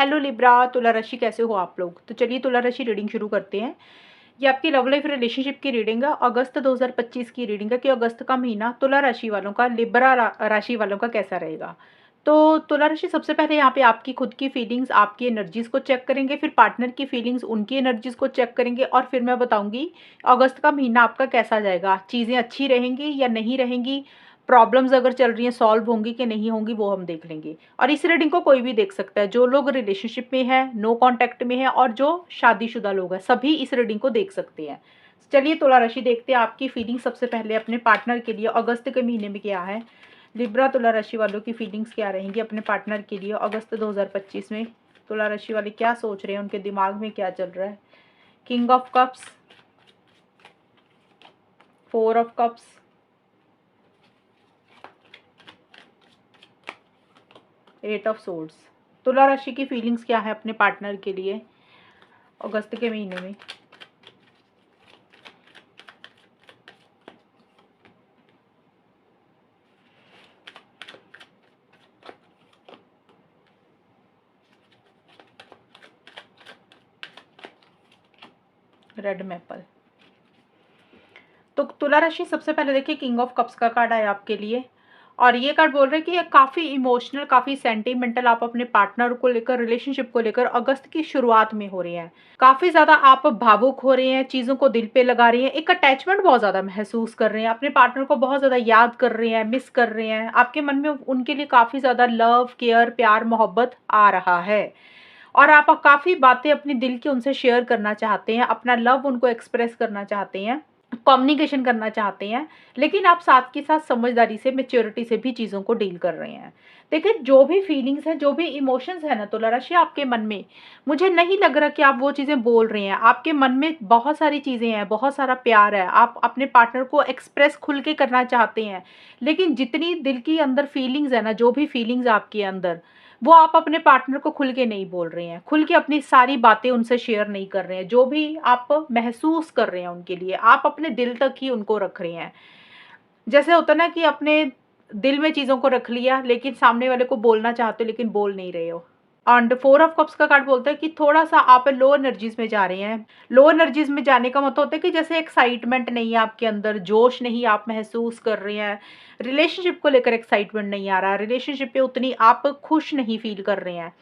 Hello Libra, तुला राशि कैसे हो आप लोग। तो चलिए तुला राशि रीडिंग शुरू करते हैं। ये आपकी लव लाइफ रिलेशनशिप की रीडिंग है। अगस्त 2025 की रीडिंग है कि अगस्त का महीना तुला राशि वालों का, लिब्रा राशि वालों का कैसा रहेगा। तो तुला राशि सबसे पहले यहाँ पे आपकी खुद की फीलिंग्स, आपकी एनर्जीज को चेक करेंगे, फिर पार्टनर की फीलिंग्स, उनकी एनर्जीज को चेक करेंगे, और फिर मैं बताऊंगी अगस्त का महीना आपका कैसा जाएगा। चीज़ें अच्छी रहेंगी या नहीं रहेंगी, प्रॉब्लम्स अगर चल रही हैं सॉल्व होंगी कि नहीं होंगी, वो हम देख लेंगे। और इस रीडिंग को कोई भी देख सकता है, जो लोग रिलेशनशिप में है, नो कांटेक्ट में है, और जो शादीशुदा लोग हैं, सभी इस रीडिंग को देख सकते हैं। चलिए तुला राशि देखते हैं आपकी फीलिंग सबसे पहले अपने पार्टनर के लिए अगस्त के महीने में क्या है। लिब्रा तुला राशि वालों की फीलिंग्स क्या रहेंगी अपने पार्टनर के लिए अगस्त 2025 में। तुला राशि वाले क्या सोच रहे हैं, उनके दिमाग में क्या चल रहा है। King of cups, 4 of cups, 8 of swords. तुला राशि की फीलिंग्स क्या है अपने पार्टनर के लिए अगस्त के महीने में। Red maple. तो तुला राशि सबसे पहले देखिए किंग ऑफ कप्स का कार्ड आया आपके लिए, और ये कार्ड बोल रहे हैं कि ये काफ़ी इमोशनल, काफ़ी सेंटिमेंटल आप अपने पार्टनर को लेकर, रिलेशनशिप को लेकर अगस्त की शुरुआत में हो रहे हैं। काफ़ी ज़्यादा आप भावुक हो रहे हैं, चीज़ों को दिल पे लगा रहे हैं, एक अटैचमेंट बहुत ज़्यादा महसूस कर रहे हैं, अपने पार्टनर को बहुत ज़्यादा याद कर रहे हैं, मिस कर रहे हैं। आपके मन में उनके लिए काफ़ी ज़्यादा लव, केयर, प्यार, मोहब्बत आ रहा है, और आप काफ़ी बातें अपने दिल की उनसे शेयर करना चाहते हैं, अपना लव उनको एक्सप्रेस करना चाहते हैं, कम्युनिकेशन करना चाहते हैं। लेकिन आप साथ के साथ समझदारी से, मैच्योरिटी से भी चीज़ों को डील कर रहे हैं। देखिए जो भी फीलिंग्स हैं, जो भी इमोशंस है ना तुला राशि आपके मन में, मुझे नहीं लग रहा कि आप वो चीज़ें बोल रहे हैं। आपके मन में बहुत सारी चीज़ें हैं, बहुत सारा प्यार है, आप अपने पार्टनर को एक्सप्रेस खुल के करना चाहते हैं। लेकिन जितनी दिल की अंदर फीलिंग्स है ना, जो भी फीलिंग्स आपके अंदर, वो आप अपने पार्टनर को खुल के नहीं बोल रहे हैं, खुल के अपनी सारी बातें उनसे शेयर नहीं कर रहे हैं। जो भी आप महसूस कर रहे हैं उनके लिए, आप अपने दिल तक ही उनको रख रहे हैं। जैसे होता है ना कि अपने दिल में चीज़ों को रख लिया, लेकिन सामने वाले को बोलना चाहते हो लेकिन बोल नहीं रहे हो। एंड 4 ऑफ कप्स का कार्ड बोलता है कि थोड़ा-सा आप लो एनर्जीज़ में जा रहे हैं। लो एनर्जीज़ में जाने का मतलब होता है कि जैसे एक्साइटमेंट नहीं है आपके अंदर, जोश नहीं आप महसूस कर रहे हैं। रिलेशनशिप को लेकर एक्साइटमेंट नहीं आ रहा, रिलेशनशिप पे उतनी आप खुश नहीं फ़ील कर रहे हैं।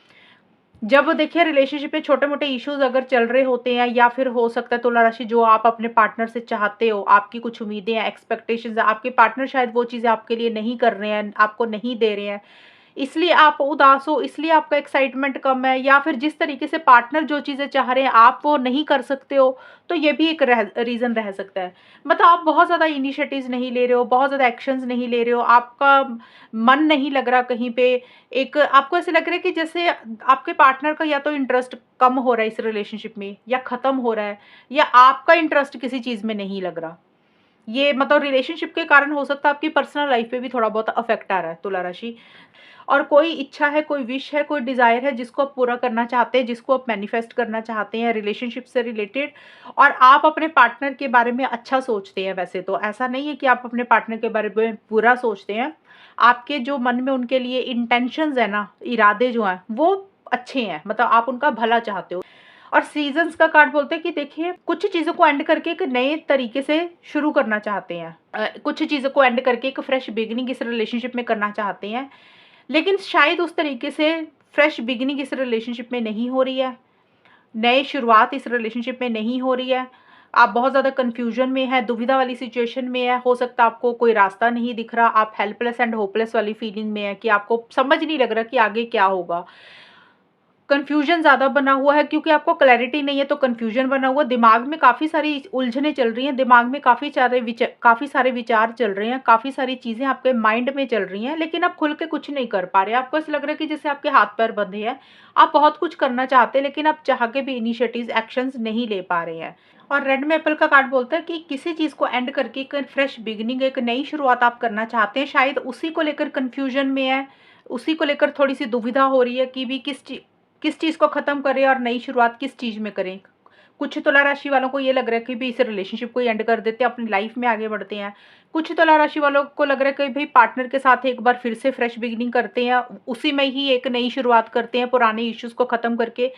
जब देखिए रिलेशनशिप में छोटे-मोटे इश्यूज़ अगर चल रहे होते हैं, या फिर हो सकता है तुला राशि जो आप अपने पार्टनर से चाहते हो, आपकी कुछ उम्मीदें हैं, एक्सपेक्टेशंस हैं, आपके पार्टनर शायद वो चीज़ें आपके लिए नहीं कर रहे हैं, आपको नहीं दे रहे हैं। इसलिए आप उदास हो, इसलिए आपका एक्साइटमेंट कम है, या फिर जिस तरीके से पार्टनर जो चीज़ें चाह रहे हैं आप वो नहीं कर सकते हो, तो ये भी एक रीज़न रह सकता है। मतलब आप बहुत ज़्यादा इनिशिएटिव्स नहीं ले रहे हो, बहुत ज़्यादा एक्शंस नहीं ले रहे हो, आपका मन नहीं लग रहा कहीं पे। एक आपको ऐसे लग रहा है कि जैसे आपके पार्टनर का या तो इंटरेस्ट कम हो रहा है इस रिलेशनशिप में, या ख़त्म हो रहा है, या आपका इंटरेस्ट किसी चीज़ में नहीं लग रहा। ये मतलब रिलेशनशिप के कारण हो सकता है आपकी पर्सनल लाइफ पे भी थोड़ा बहुत अफेक्ट आ रहा है तुला राशि। और कोई इच्छा है, कोई विश है, कोई डिज़ायर है जिसको आप पूरा करना चाहते हैं, जिसको आप मैनिफेस्ट करना चाहते हैं रिलेशनशिप से रिलेटेड, और आप अपने पार्टनर के बारे में अच्छा सोचते हैं। वैसे तो ऐसा नहीं है कि आप अपने पार्टनर के बारे में बुरा सोचते हैं। आपके जो मन में उनके लिए इंटेंशंस है ना, इरादे जो हैं, वो अच्छे हैं, मतलब आप उनका भला चाहते हो। और सीज़न्स का कार्ड बोलते हैं कि देखिए कुछ चीज़ों को एंड करके एक नए तरीके से शुरू करना चाहते हैं। कुछ चीज़ों को एंड करके एक फ्रेश बिगिनिंग इस रिलेशनशिप में करना चाहते हैं। लेकिन शायद उस तरीके से फ्रेश बिगिनिंग इस रिलेशनशिप में नहीं हो रही है, नई शुरुआत इस रिलेशनशिप में नहीं हो रही है। आप बहुत ज़्यादा कन्फ्यूजन में है, दुविधा वाली सिचुएशन में है, हो सकता है आपको कोई रास्ता नहीं दिख रहा, आप हेल्पलेस एंड होपलेस वाली फीलिंग में है कि आपको समझ नहीं लग रहा कि आगे क्या होगा। कन्फ्यूजन ज़्यादा बना हुआ है क्योंकि आपको क्लैरिटी नहीं है, तो कन्फ्यूजन बना हुआ है। दिमाग में काफ़ी सारी उलझनें चल रही हैं, दिमाग में काफ़ी सारे विचार चल रहे हैं, काफ़ी सारी चीज़ें आपके माइंड में चल रही हैं, लेकिन आप खुल के कुछ नहीं कर पा रहे हैं। आपको ऐसा लग रहा है कि जैसे आपके हाथ-पैर बंधे हैं। आप बहुत कुछ करना चाहते हैं, लेकिन आप चाह के भी इनिशिएटिव्स, एक्शंस नहीं ले पा रहे हैं। और रेड मैपल का कार्ड बोलता है कि किसी चीज़ को एंड करके एक फ्रेश बिगिनिंग, एक नई शुरुआत आप करना चाहते हैं। शायद उसी को लेकर कन्फ्यूजन में है, उसी को लेकर थोड़ी-सी दुविधा हो रही है कि भी किस चीज़ को ख़त्म करें और नई शुरुआत किस चीज़ में करें। कुछ तुला राशि वालों को ये लग रहा है कि भी इस रिलेशनशिप को एंड कर देते हैं, अपनी लाइफ में आगे बढ़ते हैं। कुछ तुला राशि वालों को लग रहा है कि भाई पार्टनर के साथ एक बार फिर से फ्रेश बिगिनिंग करते हैं, उसी में ही एक नई शुरुआत करते हैं, पुराने इश्यूज को खत्म करके,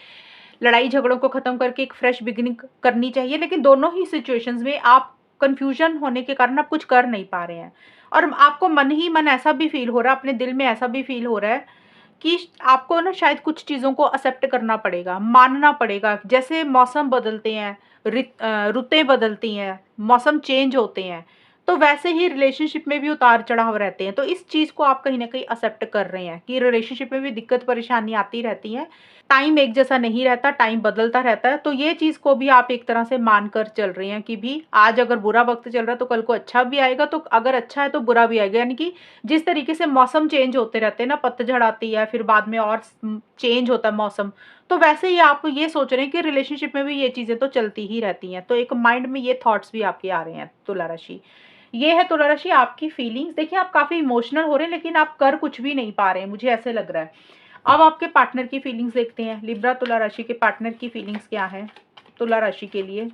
लड़ाई झगड़ों को खत्म करके एक फ्रेश बिगिनिंग करनी चाहिए। लेकिन दोनों ही सिचुएशंस में आप कंफ्यूजन होने के कारण आप कुछ कर नहीं पा रहे हैं, और आपको मन ही मन ऐसा भी फील हो रहा है, अपने दिल में ऐसा भी फील हो रहा है कि आपको ना शायद कुछ चीज़ों को एक्सेप्ट करना पड़ेगा, मानना पड़ेगा। जैसे मौसम बदलते हैं, रुतें बदलती हैं, मौसम चेंज होते हैं, तो वैसे ही रिलेशनशिप में भी उतार चढ़ाव रहते हैं। तो इस चीज़ को आप कहीं न कहीं एक्सेप्ट कर रहे हैं कि रिलेशनशिप में भी दिक्कत परेशानी आती रहती है। टाइम एक जैसा नहीं रहता, टाइम बदलता रहता है। तो ये चीज़ को भी आप एक तरह से मानकर चल रहे हैं कि भी आज अगर बुरा वक़्त चल रहा है तो कल को अच्छा भी आएगा, तो अगर अच्छा है तो बुरा भी आएगा। यानी कि जिस तरीके से मौसम चेंज होते रहते हैं ना, पतझड़ आती है, फिर बाद में और चेंज होता है मौसम, तो वैसे ही आप ये सोच रहे हैं कि रिलेशनशिप में भी ये चीज़ें तो चलती ही रहती हैं। तो एक माइंड में ये थॉट्स भी आपके आ रहे हैं तुला राशि। ये है तुला राशि आपकी फीलिंग्स। देखिए, आप काफ़ी इमोशनल हो रहे हैं, लेकिन आप कर कुछ भी नहीं पा रहे हैं, मुझे ऐसे लग रहा है। अब आपके पार्टनर की फीलिंग्स देखते हैं। लिब्रा तुला राशि के पार्टनर की फीलिंग्स क्या है तुला राशि के लिए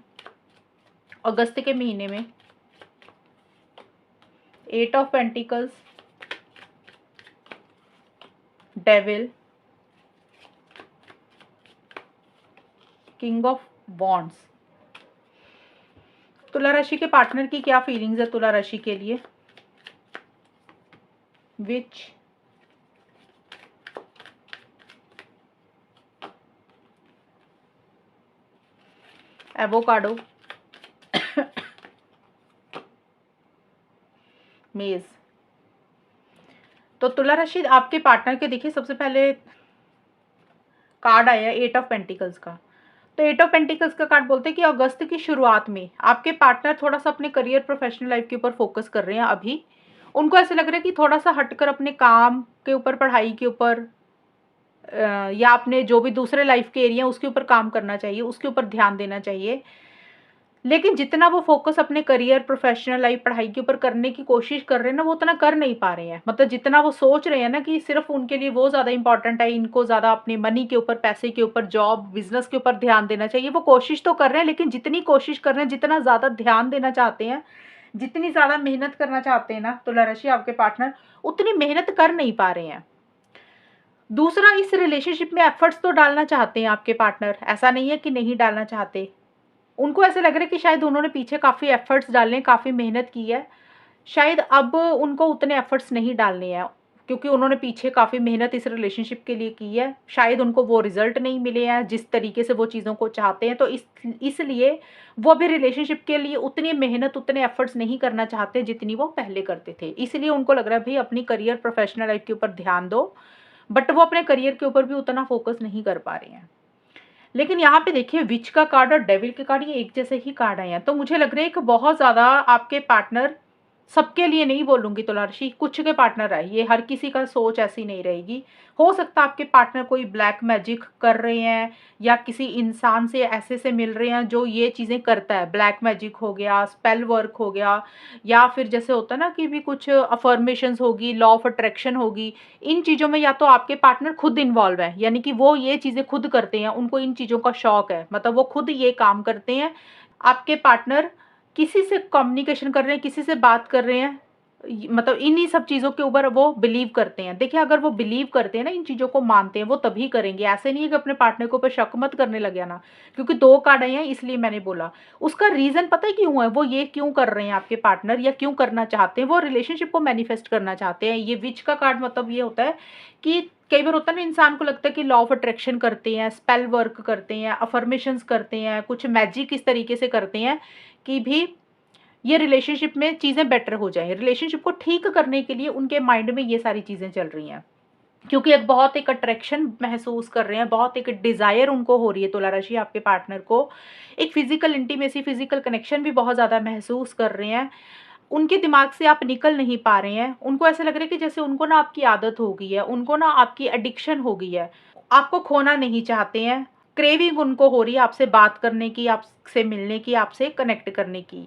अगस्त के महीने में। 8 of pentacles, devil, king of wands. तुला राशि के पार्टनर की क्या फीलिंग्स है तुला राशि के लिए? विच, एवोकाडो, मेज। तो तुला राशि आपके पार्टनर के देखिए, सबसे पहले कार्ड आया है 8 ऑफ पेंटिकल्स का। तो 8 ऑफ पेंटिकल्स का कार्ड बोलते हैं कि अगस्त की शुरुआत में आपके पार्टनर थोड़ा सा अपने करियर प्रोफेशनल लाइफ के ऊपर फोकस कर रहे हैं। अभी उनको ऐसे लग रहा है कि थोड़ा सा हटकर अपने काम के ऊपर, पढ़ाई के ऊपर, या अपने जो भी दूसरे लाइफ के एरिया उसके ऊपर काम करना चाहिए, उसके ऊपर ध्यान देना चाहिए। लेकिन जितना वो फोकस अपने करियर, प्रोफेशनल लाइफ, पढ़ाई के ऊपर करने की कोशिश कर रहे हैं ना, वो उतना कर नहीं पा रहे हैं। मतलब जितना वो सोच रहे हैं ना कि सिर्फ उनके लिए वो ज़्यादा इंपॉर्टेंट है, इनको ज़्यादा अपने मनी के ऊपर, पैसे के ऊपर, जॉब, बिजनेस के ऊपर ध्यान देना चाहिए, वो कोशिश तो कर रहे हैं। लेकिन जितनी कोशिश कर रहे हैं, जितना ज़्यादा ध्यान देना चाहते हैं, जितनी ज़्यादा मेहनत करना चाहते हैं ना तुला राशि आपके पार्टनर, उतनी मेहनत कर नहीं पा रहे हैं। दूसरा, इस रिलेशनशिप में एफर्ट्स तो डालना चाहते हैं आपके पार्टनर, ऐसा नहीं है कि नहीं डालना चाहते। उनको ऐसा लग रहा है कि शायद उन्होंने पीछे काफ़ी एफर्ट्स डाले हैं, काफ़ी मेहनत की है। शायद अब उनको उतने एफर्ट्स नहीं डालने हैं, क्योंकि उन्होंने पीछे काफ़ी मेहनत इस रिलेशनशिप के लिए की है। शायद उनको वो रिजल्ट नहीं मिले हैं जिस तरीके से वो चीज़ों को चाहते हैं। तो इसलिए वो अभी रिलेशनशिप के लिए उतनी मेहनत, उतने एफर्ट्स नहीं करना चाहते जितनी वो पहले करते थे। इसलिए उनको लग रहा है भाई अपनी करियर, प्रोफेशनल लाइफ के ऊपर ध्यान दो, बट वो अपने करियर के ऊपर भी उतना फोकस नहीं कर पा रहे हैं। लेकिन यहाँ पे देखिए, विच का कार्ड और डेविल के कार्ड ये एक जैसे ही कार्ड आए हैं। तो मुझे लग रहा है कि बहुत ज़्यादा आपके पार्टनर, सबके लिए नहीं बोलूँगी तुला राशि, कुछ के पार्टनर है, ये हर किसी का सोच ऐसी नहीं रहेगी। हो सकता है आपके पार्टनर कोई ब्लैक मैजिक कर रहे हैं, या किसी इंसान से ऐसे से मिल रहे हैं जो ये चीज़ें करता है। ब्लैक मैजिक हो गया, स्पेल वर्क हो गया, या फिर जैसे होता है ना कि भी कुछ अफर्मेशंस होगी, लॉ ऑफ अट्रैक्शन होगी। इन चीज़ों में या तो आपके पार्टनर खुद इन्वॉल्व है, यानी कि वो ये चीज़ें खुद करते हैं, उनको इन चीज़ों का शौक है, मतलब वो खुद ये काम करते हैं। आपके पार्टनर किसी से कम्युनिकेशन कर रहे हैं, किसी से बात कर रहे हैं, मतलब इन्हीं सब चीज़ों के ऊपर वो बिलीव करते हैं। देखिए, अगर वो बिलीव करते हैं ना, इन चीज़ों को मानते हैं, वो तभी करेंगे। ऐसे नहीं है कि अपने पार्टनर के ऊपर शक मत करने लगे ना, क्योंकि 2 कार्ड आए हैं इसलिए मैंने बोला। उसका रीज़न पता है क्यों है? वो ये क्यों कर रहे हैं आपके पार्टनर, या क्यों करना चाहते हैं? वो रिलेशनशिप को मैनिफेस्ट करना चाहते हैं। ये विच का कार्ड मतलब ये होता है कि कई बार होता है ना, इंसान को लगता है कि लॉ ऑफ अट्रैक्शन करते हैं, स्पेल वर्क करते हैं, अफर्मेशंस करते हैं, कुछ मैजिक इस तरीके से करते हैं कि भी ये रिलेशनशिप में चीज़ें बेटर हो जाएँ। रिलेशनशिप को ठीक करने के लिए उनके माइंड में ये सारी चीज़ें चल रही हैं। क्योंकि एक बहुत एक अट्रैक्शन महसूस कर रहे हैं, बहुत एक डिज़ायर उनको हो रही है तुला राशि आपके पार्टनर को। एक फ़िज़िकल इंटीमेसी, फ़िज़िकल कनेक्शन भी बहुत ज़्यादा महसूस कर रहे हैं। उनके दिमाग से आप निकल नहीं पा रहे हैं। उनको ऐसा लग रहा है कि जैसे उनको ना आपकी आदत हो गई है, उनको ना आपकी एडिक्शन हो गई है। आपको खोना नहीं चाहते हैं। क्रेविंग उनको हो रही है आपसे बात करने की, आपसे मिलने की, आपसे कनेक्ट करने की।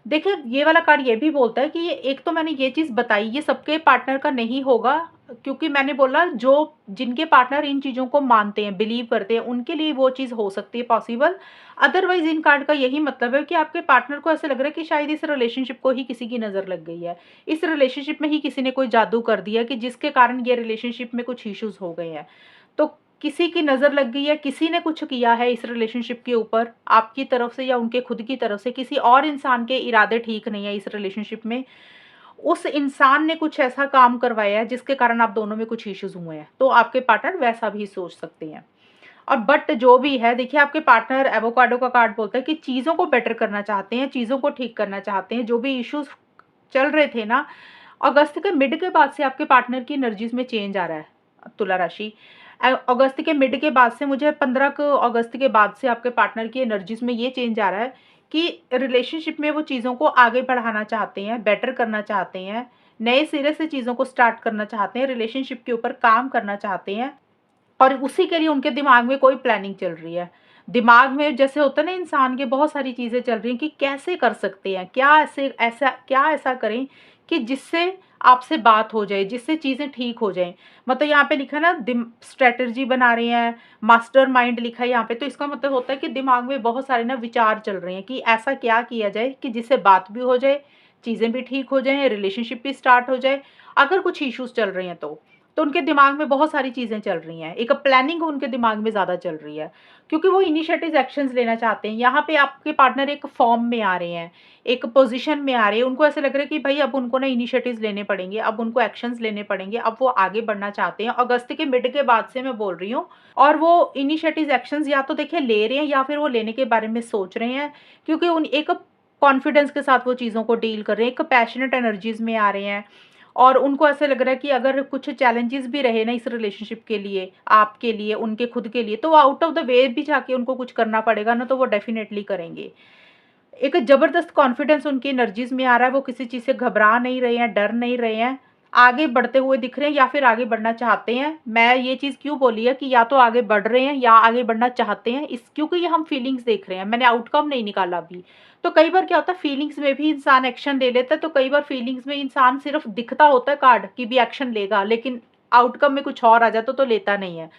देखिए, ये वाला कार्ड ये भी बोलता है कि ये एक तो मैंने ये चीज़ बताई, ये सबके पार्टनर का नहीं होगा। क्योंकि मैंने बोला जो जिनके पार्टनर इन चीज़ों को मानते हैं, बिलीव करते हैं, उनके लिए वो चीज़ हो सकती है पॉसिबल। अदरवाइज़ इन कार्ड का यही मतलब है कि आपके पार्टनर को ऐसा लग रहा है कि शायद इस रिलेशनशिप को ही किसी की नज़र लग गई है। इस रिलेशनशिप में ही किसी ने कोई जादू कर दिया कि जिसके कारण ये रिलेशनशिप में कुछ इश्यूज़ हो गए हैं। तो किसी की नज़र लग गई है, किसी ने कुछ किया है इस रिलेशनशिप के ऊपर आपकी तरफ से या उनके खुद की तरफ से, किसी और इंसान के इरादे ठीक नहीं है इस रिलेशनशिप में। उस इंसान ने कुछ ऐसा काम करवाया है जिसके कारण आप दोनों में कुछ इश्यूज हुए हैं, तो आपके पार्टनर वैसा भी सोच सकते हैं। और बट जो भी है, देखिए आपके पार्टनर एवोकाडो का कार्ड बोलता है कि चीज़ों को बेटर करना चाहते हैं, चीज़ों को ठीक करना चाहते हैं। जो भी इश्यूज चल रहे थे ना, अगस्त के मिड के बाद से आपके पार्टनर की एनर्जीज में चेंज आ रहा है। तुला राशि, अगस्त के मिड के बाद से, मुझे 15 को अगस्त के बाद से आपके पार्टनर की एनर्जीज में ये चेंज आ रहा है कि रिलेशनशिप में वो चीज़ों को आगे बढ़ाना चाहते हैं, बेटर करना चाहते हैं, नए सिरे से चीज़ों को स्टार्ट करना चाहते हैं, रिलेशनशिप के ऊपर काम करना चाहते हैं। और उसी के लिए उनके दिमाग में कोई प्लानिंग चल रही है। दिमाग में जैसे होता है ना, इंसान के बहुत सारी चीज़ें चल रही हैं कि कैसे कर सकते हैं, क्या ऐसा करें कि जिससे आपसे बात हो जाए, जिससे चीज़ें ठीक हो जाएँ। मतलब यहाँ पे लिखा है ना, स्ट्रैटेजी बना रहे हैं, मास्टरमाइंड लिखा है यहाँ पे, तो इसका मतलब होता है कि दिमाग में बहुत सारे ना विचार चल रहे हैं कि ऐसा क्या किया जाए कि जिससे बात भी हो जाए, चीज़ें भी ठीक हो जाएँ, रिलेशनशिप भी स्टार्ट हो जाए, अगर कुछ इश्यूज़ चल रहे हैं तो। तो उनके दिमाग में बहुत सारी चीज़ें चल रही हैं, एक प्लानिंग उनके दिमाग में ज़्यादा चल रही है, क्योंकि वो इनिशिएटिव एक्शंस लेना चाहते हैं। यहाँ पे आपके पार्टनर एक फॉर्म में आ रहे हैं, एक पोजीशन में आ रहे हैं, उनको ऐसा लग रहा है कि भाई अब उनको ना इनिशिएटिव्स लेने पड़ेंगे, अब उनको एक्शंस लेने पड़ेंगे, अब वो आगे बढ़ना चाहते हैं। अगस्त के मिड के बाद से मैं बोल रही हूँ, और वो इनिशिएटिव एक्शंस या तो देखिए ले रहे हैं या फिर वो लेने के बारे में सोच रहे हैं, क्योंकि उन एक कॉन्फिडेंस के साथ वो चीज़ों को डील कर रहे हैं, एक पैशनेट एनर्जीज में आ रहे हैं। और उनको ऐसा लग रहा है कि अगर कुछ चैलेंजेस भी रहे ना इस रिलेशनशिप के लिए, आपके लिए, उनके खुद के लिए, तो वो आउट ऑफ द वे भी जाके उनको कुछ करना पड़ेगा ना, तो वो डेफिनेटली करेंगे। एक ज़बरदस्त कॉन्फिडेंस उनकी एनर्जीज में आ रहा है, वो किसी चीज़ से घबरा नहीं रहे हैं, डर नहीं रहे हैं, आगे बढ़ते हुए दिख रहे हैं या फिर आगे बढ़ना चाहते हैं। मैं ये चीज़ क्यों बोली है कि या तो आगे बढ़ रहे हैं या आगे बढ़ना चाहते हैं, इस क्योंकि ये हम फीलिंग्स देख रहे हैं, मैंने आउटकम नहीं निकाला अभी। तो कई बार क्या होता है, फीलिंग्स में भी इंसान एक्शन ले लेता है, तो कई बार फीलिंग्स में इंसान सिर्फ दिखता होता है कार्ड कि भी एक्शन लेगा, लेकिन आउटकम में कुछ और आ जाता तो लेता नहीं है।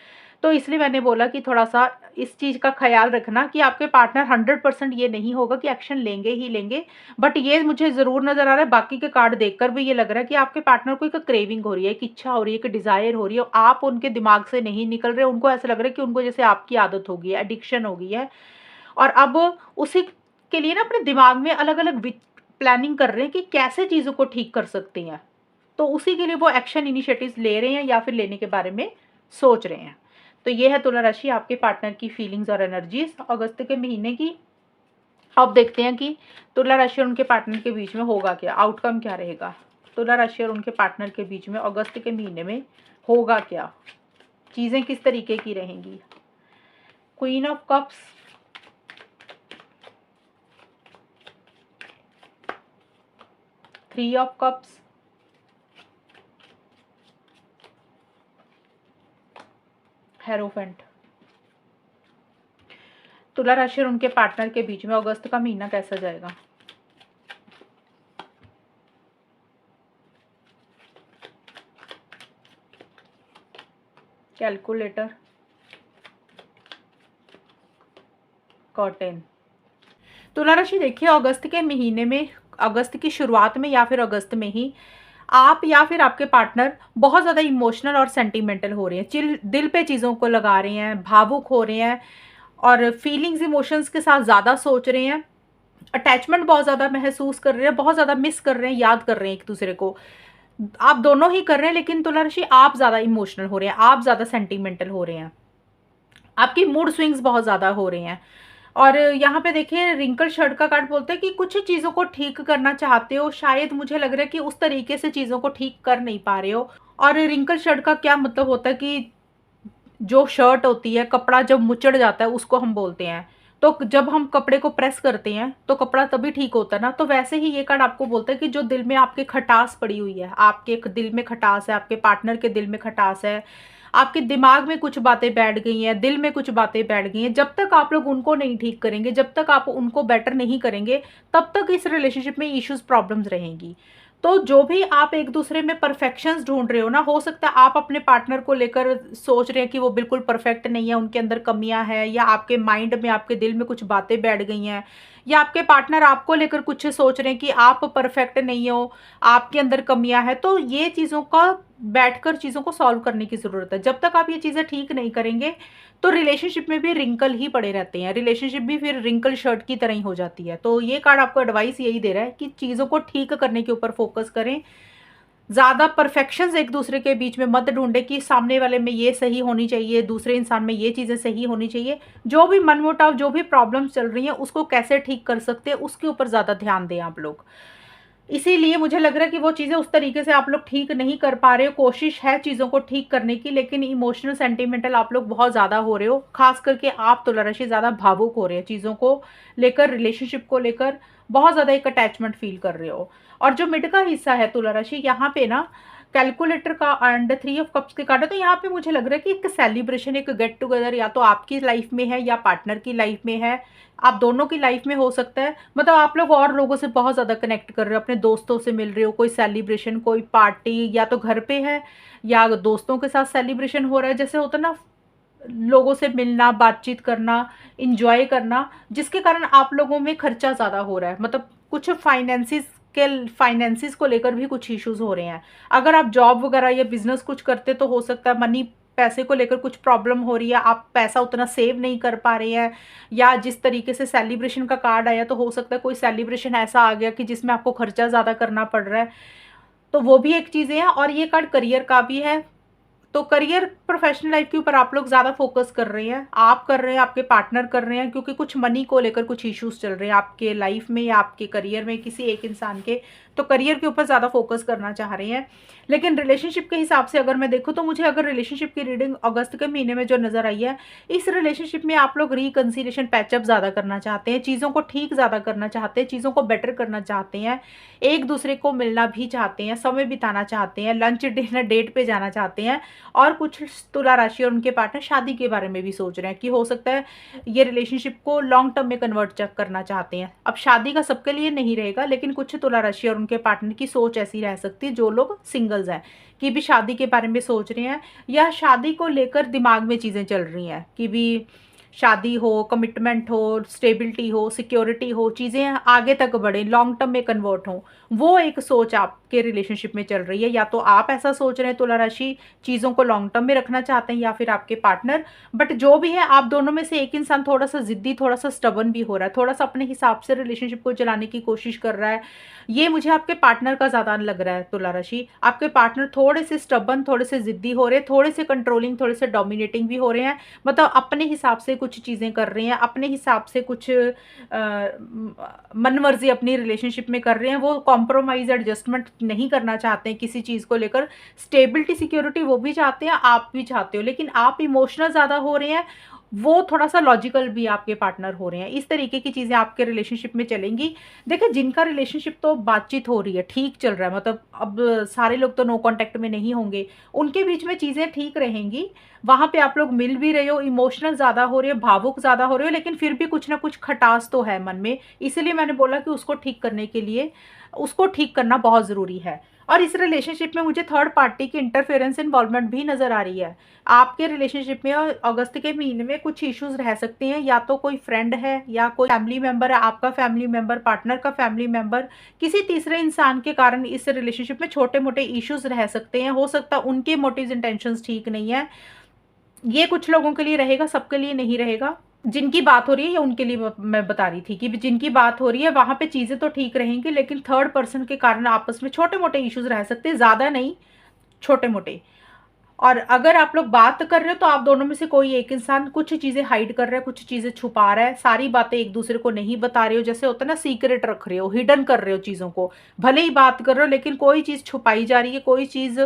तो इसलिए मैंने बोला कि थोड़ा-सा इस चीज़ का ख़्याल रखना कि आपके पार्टनर 100% ये नहीं होगा कि एक्शन लेंगे ही लेंगे। बट ये मुझे ज़रूर नज़र आ रहा है, बाकी के कार्ड देखकर भी ये लग रहा है कि आपके पार्टनर को एक क्रेविंग हो रही है, एक इच्छा हो रही है, एक डिज़ायर हो रही है। आप उनके दिमाग से नहीं निकल रहे, उनको ऐसा लग रहा है कि उनको जैसे आपकी आदत हो गई है, एडिक्शन हो गई है। और अब उसी के लिए ना अपने दिमाग में अलग-अलग प्लानिंग कर रहे हैं कि कैसे चीज़ों को ठीक कर सकते हैं। तो उसी के लिए वो एक्शन इनिशिएटिव्स ले रहे हैं या फिर लेने के बारे में सोच रहे हैं। तो ये है तुला राशि, आपके पार्टनर की फीलिंग्स और एनर्जीज अगस्त के महीने की। अब देखते हैं कि तुला राशि और उनके पार्टनर के बीच में होगा क्या, आउटकम क्या रहेगा। तुला राशि और उनके पार्टनर के बीच में अगस्त के महीने में होगा क्या, चीज़ें किस तरीके की रहेंगी। Queen of cups, three of cups, hierophant. तुला राशि और उनके पार्टनर के बीच में अगस्त का महीना कैसा जाएगा। Calculator, curtain. तुला राशि, देखिए अगस्त के महीने में, अगस्त की शुरुआत में या फिर अगस्त में ही आप या फिर आपके पार्टनर बहुत ज़्यादा इमोशनल और सेंटिमेंटल हो रहे हैं, दिल पे चीज़ों को लगा रहे हैं, भावुक हो रहे हैं और फीलिंग्स इमोशंस के साथ ज़्यादा सोच रहे हैं, अटैचमेंट बहुत ज़्यादा महसूस कर रहे हैं, बहुत ज़्यादा मिस कर रहे हैं, याद कर रहे हैं एक दूसरे को। आप दोनों ही कर रहे हैं, लेकिन तुला राशि आप ज़्यादा इमोशनल हो रहे हैं, आप ज़्यादा सेंटिमेंटल हो रहे हैं, आपकी मूड स्विंग्स बहुत ज़्यादा हो रहे हैं। और यहाँ पे देखिए रिंकल शर्ट का कार्ड बोलता है कि कुछ चीज़ों को ठीक करना चाहते हो, शायद मुझे लग रहा है कि उस तरीके से चीज़ों को ठीक कर नहीं पा रहे हो। और रिंकल शर्ट का क्या मतलब होता है कि जो शर्ट होती है, कपड़ा जब मुचड़ जाता है उसको हम बोलते हैं। तो जब हम कपड़े को प्रेस करते हैं तो कपड़ा तभी ठीक होता है ना। तो वैसे ही ये कार्ड आपको बोलता है कि जो दिल में आपके खटास पड़ी हुई है, आपके दिल में खटास है, आपके पार्टनर के दिल में खटास है, आपके दिमाग में कुछ बातें बैठ गई हैं, दिल में कुछ बातें बैठ गई हैं, जब तक आप लोग उनको नहीं ठीक करेंगे, जब तक आप उनको बेटर नहीं करेंगे, तब तक इस रिलेशनशिप में इश्यूज प्रॉब्लम्स रहेंगी। तो जो भी आप एक दूसरे में परफेक्शंस ढूंढ रहे हो ना, हो सकता है आप अपने पार्टनर को लेकर सोच रहे हैं कि वो बिल्कुल परफेक्ट नहीं है, उनके अंदर कमियां हैं, या आपके माइंड में आपके दिल में कुछ बातें बैठ गई हैं, या आपके पार्टनर आपको लेकर कुछ सोच रहे हैं कि आप परफेक्ट नहीं हो, आपके अंदर कमियां हैं। तो ये चीज़ों का बैठकर चीज़ों को सॉल्व करने की ज़रूरत है। जब तक आप ये चीज़ें ठीक नहीं करेंगे तो रिलेशनशिप में भी रिंकल ही पड़े रहते हैं, रिलेशनशिप भी फिर रिंकल शर्ट की तरह ही हो जाती है। तो ये कार्ड आपको एडवाइस यही दे रहा है कि चीज़ों को ठीक करने के ऊपर फोकस करें, ज़्यादा परफेक्शंस एक दूसरे के बीच में मत ढूंढे कि सामने वाले में ये सही होनी चाहिए, दूसरे इंसान में ये चीज़ें सही होनी चाहिए। जो भी मनमुटाव, जो भी प्रॉब्लम्स चल रही हैं, उसको कैसे ठीक कर सकते हैं, उसके ऊपर ज़्यादा ध्यान दें आप लोग। इसीलिए मुझे लग रहा है कि वो चीज़ें उस तरीके से आप लोग ठीक नहीं कर पा रहे हो। कोशिश है चीज़ों को ठीक करने की, लेकिन इमोशनल सेंटिमेंटल आप लोग बहुत ज़्यादा हो रहे हो। खास करके आप तुला राशि ज़्यादा भावुक हो रहे हैं चीज़ों को लेकर, रिलेशनशिप को लेकर बहुत ज़्यादा एक अटैचमेंट फील कर रहे हो। और जो मिड का हिस्सा है तुला राशि, यहाँ पे ना कैलकुलेटर का एंड 3 ऑफ कप्स के कार्ड है। तो यहाँ पे मुझे लग रहा है कि एक सेलिब्रेशन, एक गेट टुगेदर या तो आपकी लाइफ में है या पार्टनर की लाइफ में है, आप दोनों की लाइफ में हो सकता है। मतलब आप लोग और लोगों से बहुत ज़्यादा कनेक्ट कर रहे हो, अपने दोस्तों से मिल रहे हो, कोई सेलिब्रेशन, कोई पार्टी या तो घर पे है या दोस्तों के साथ सेलिब्रेशन हो रहा है। जैसे होता है ना, लोगों से मिलना, बातचीत करना, इंजॉय करना, जिसके कारण आप लोगों में खर्चा ज़्यादा हो रहा है। मतलब कुछ फाइनेंसिस को लेकर भी कुछ इश्यूज हो रहे हैं। अगर आप जॉब वगैरह या बिजनेस कुछ करते तो हो सकता है मनी, पैसे को लेकर कुछ प्रॉब्लम हो रही है, आप पैसा उतना सेव नहीं कर पा रहे हैं, या जिस तरीके से सेलिब्रेशन का कार्ड आया तो हो सकता है कोई सेलिब्रेशन ऐसा आ गया कि जिसमें आपको खर्चा ज़्यादा करना पड़ रहा है। तो वो भी एक चीज़ें हैं। और ये कार्ड करियर का भी है। तो करियर, प्रोफेशनल लाइफ के ऊपर आप लोग ज़्यादा फोकस कर रहे हैं, आप कर रहे हैं, आपके पार्टनर कर रहे हैं, क्योंकि कुछ मनी को लेकर कुछ इश्यूज चल रहे हैं आपके लाइफ में या आपके करियर में, किसी एक इंसान के। तो करियर के ऊपर ज़्यादा फोकस करना चाह रहे हैं। लेकिन रिलेशनशिप के हिसाब से अगर मैं देखूँ तो मुझे अगर रिलेशनशिप की रीडिंग अगस्त के महीने में जो नज़र आई है, इस रिलेशनशिप में आप लोग रिकन्सिलिएशन, पैचअप ज़्यादा करना चाहते हैं, चीज़ों को ठीक ज़्यादा करना चाहते हैं, चीज़ों को बेटर करना चाहते हैं, एक दूसरे को मिलना भी चाहते हैं, समय बिताना चाहते हैं, लंच डिनर डेट पे जाना चाहते हैं। और कुछ तुला राशि और उनके पार्टनर शादी के बारे में भी सोच रहे हैं कि हो सकता है ये रिलेशनशिप को लॉन्ग टर्म में कन्वर्ट करना चाहते हैं। अब शादी का सबके लिए नहीं रहेगा, लेकिन कुछ तुला राशि और उनके पार्टनर की सोच ऐसी रह सकती है, जो लोग सिंगल्स हैं, कि भी शादी के बारे में सोच रहे हैं, या शादी को लेकर दिमाग में चीज़ें चल रही हैं कि भी शादी हो, कमिटमेंट हो, स्टेबिलिटी हो, सिक्योरिटी हो, चीज़ें आगे तक बढ़े, लॉन्ग टर्म में कन्वर्ट हो, वो एक सोच आपके रिलेशनशिप में चल रही है। या तो आप ऐसा सोच रहे हैं तुला राशि, चीज़ों को लॉन्ग टर्म में रखना चाहते हैं, या फिर आपके पार्टनर। बट जो भी है, आप दोनों में से एक इंसान थोड़ा सा जिद्दी, थोड़ा सा स्टबन भी हो रहा है, थोड़ा सा अपने हिसाब से रिलेशनशिप को चलाने की कोशिश कर रहा है। ये मुझे आपके पार्टनर का ज़्यादा लग रहा है तुला राशि। आपके पार्टनर थोड़े से स्टबन, थोड़े से जिद्दी हो रहे हैं, थोड़े से कंट्रोलिंग, थोड़े से डोमिनेटिंग भी हो रहे हैं। मतलब अपने हिसाब से कुछ चीज़ें कर रहे हैं, अपने हिसाब से कुछ मनमर्जी अपनी रिलेशनशिप में कर रहे हैं। वो कॉम्प्रोमाइज़, एडजस्टमेंट नहीं करना चाहते हैं किसी चीज़ को लेकर। स्टेबिलिटी, सिक्योरिटी वो भी चाहते हैं, आप भी चाहते हो, लेकिन आप इमोशनल ज़्यादा हो रहे हैं, वो थोड़ा सा लॉजिकल भी आपके पार्टनर हो रहे हैं। इस तरीके की चीज़ें आपके रिलेशनशिप में चलेंगी। देखिए, जिनका रिलेशनशिप तो बातचीत हो रही है, ठीक चल रहा है, मतलब अब सारे लोग तो नो कांटेक्ट में नहीं होंगे, उनके बीच में चीज़ें ठीक रहेंगी। वहाँ पे आप लोग मिल भी रहे हो, इमोशनल ज़्यादा हो रहे हो, भावुक ज़्यादा हो रहे हो, लेकिन फिर भी कुछ ना कुछ खटास तो है मन में। इसलिए मैंने बोला कि उसको ठीक करने के लिए उसको ठीक करना बहुत ज़रूरी है। और इस रिलेशनशिप में मुझे थर्ड पार्टी की इंटरफेरेंस, इन्वॉल्वमेंट भी नज़र आ रही है। आपके रिलेशनशिप में अगस्त के महीने में कुछ इश्यूज रह सकते हैं, या तो कोई फ्रेंड है, या कोई फैमिली मेंबर है, आपका फैमिली मेंबर, पार्टनर का फैमिली मेंबर, किसी तीसरे इंसान के कारण इस रिलेशनशिप में छोटे मोटे इश्यूज रह सकते हैं। हो सकता है उनके मोटिव्स, इंटेंशंस ठीक नहीं है। ये कुछ लोगों के लिए रहेगा, सबके लिए नहीं रहेगा। जिनकी बात हो रही है, या उनके लिए मैं बता रही थी कि जिनकी बात हो रही है वहाँ पे चीज़ें तो ठीक रहेंगी, लेकिन थर्ड पर्सन के कारण आपस में छोटे मोटे इश्यूज रह सकते हैं, ज़्यादा नहीं, छोटे मोटे। और अगर आप लोग बात कर रहे हो तो आप दोनों में से कोई एक इंसान कुछ चीज़ें हाइड कर रहा है, कुछ चीज़ें छुपा रहा है, सारी बातें एक दूसरे को नहीं बता रहे हो। जैसे होता है ना, सीक्रेट रख रहे हो, हिडन कर रहे हो चीज़ों को। भले ही बात कर रहे हो, लेकिन कोई चीज़ छुपाई जा रही है, कोई चीज़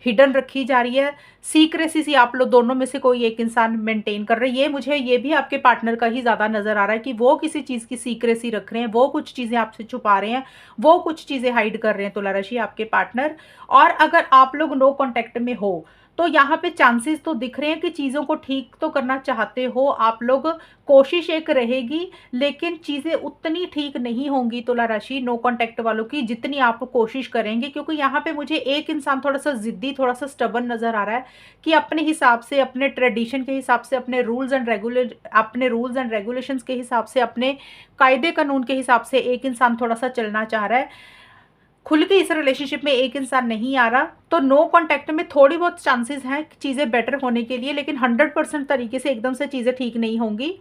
हिडन रखी जा रही है। सीक्रेसी सी आप लोग दोनों में से कोई एक इंसान मेंटेन कर रहे हैं। ये भी आपके पार्टनर का ही ज़्यादा नज़र आ रहा है कि वो किसी चीज़ की सीक्रेसी रख रहे हैं, वो कुछ चीज़ें आपसे छुपा रहे हैं, वो कुछ चीज़ें हाइड कर रहे हैं तुला राशि, आपके पार्टनर। और अगर आप लोग नो कॉन्टैक्ट में हो तो यहाँ पे चांसेस तो दिख रहे हैं कि चीज़ों को ठीक तो करना चाहते हो आप लोग, कोशिश एक रहेगी, लेकिन चीज़ें उतनी ठीक नहीं होंगी तुला राशि नो कॉन्टैक्ट वालों की जितनी आप कोशिश करेंगे, क्योंकि यहाँ पे मुझे एक इंसान थोड़ा सा ज़िद्दी, थोड़ा सा स्टबर्न नज़र आ रहा है कि अपने हिसाब से, अपने ट्रेडिशन के हिसाब से, अपने रूल्स एंड रेगुलेशंस के हिसाब से, अपने कायदे कानून के हिसाब से एक इंसान थोड़ा सा चलना चाह रहा है। खुल के इस रिलेशनशिप में एक इंसान नहीं आ रहा, तो नो कॉन्टैक्ट में थोड़ी बहुत चांसेस हैं चीज़ें बेटर होने के लिए, लेकिन 100% तरीके से एकदम से चीज़ें ठीक नहीं होंगी।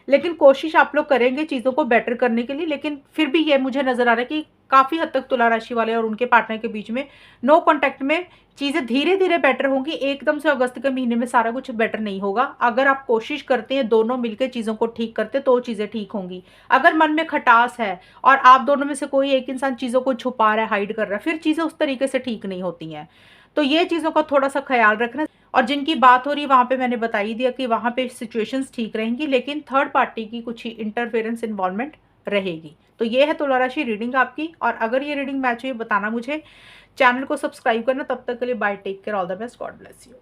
लेकिन कोशिश आप लोग करेंगे चीज़ों को बेटर करने के लिए, लेकिन फिर भी ये मुझे नज़र आ रहा है कि काफ़ी हद तक तुला राशि वाले और उनके पार्टनर के बीच में नो कॉन्टैक्ट में चीज़ें धीरे धीरे बेटर होंगी। एकदम से अगस्त के महीने में सारा कुछ बेटर नहीं होगा। अगर आप कोशिश करते हैं, दोनों मिलकर चीज़ों को ठीक करते, तो चीज़ें ठीक होंगी। अगर मन में खटास है और आप दोनों में से कोई एक इंसान चीज़ों को छुपा रहा है, हाइड कर रहा है, फिर चीज़ें उस तरीके से ठीक नहीं होती हैं। तो ये चीज़ों का थोड़ा सा ख्याल रखना। और जिनकी बात हो रही है वहाँ पे मैंने बता ही दिया कि वहाँ पे सिचुएशंस ठीक रहेंगी, लेकिन थर्ड पार्टी की कुछ ही इंटरफेरेंस इन्वॉल्वमेंट रहेगी। तो ये है तुला राशि रीडिंग आपकी। और अगर ये रीडिंग मैच हुई बताना मुझे, चैनल को सब्सक्राइब करना। तब तक के लिए bye, take care, all the best, God bless you.